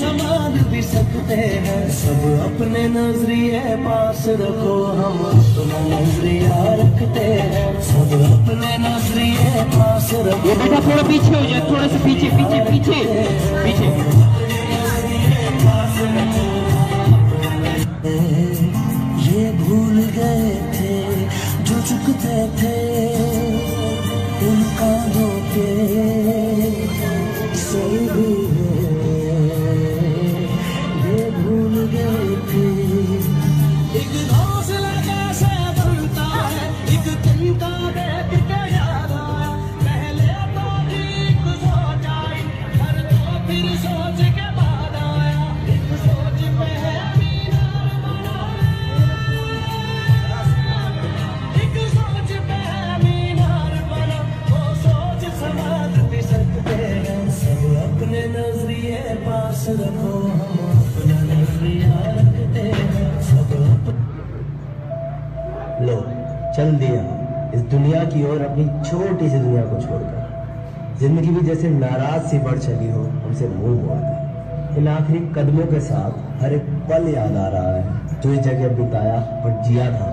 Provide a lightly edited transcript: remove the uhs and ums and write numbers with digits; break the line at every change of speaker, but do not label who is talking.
संभाल भी सकते हैं। सब अपने नजरिए पास रखो, हम अपना नजरिया रखते हैं। सब अपने नजरिए पास रखो।
ये बेटा थोड़ा पीछे हो जाए, थोड़ा सा पीछे पीछे पीछे पीछे।
ये भूल गए थे जो चुकते थे उन कांधों पे सर भी ये भूल गए थे। एक घोंसला कैसे बनता है, एक दिन का देख के याद आया। पहले तो ठीक सोच आई, पर तो फिर सोच के बाद आया। एक सोच पे है मीनार बनाया, एक सोच पे है मीनार बना। वो सोच संभाल भी सकते हैं। सब अपने नजरिए पास रखो, हम अपना नजरिया रखते हैं। सब
लो चल दिया इस दुनिया की ओर, अपनी छोटी सी दुनिया को छोड़कर। जिंदगी भी जैसे नाराज सी बढ़ चली हो, हमसे मुंह मोड़कर। इन आखिरी कदमों के साथ हर एक पल याद आ रहा है जो इस जगह बिताया और जिया था।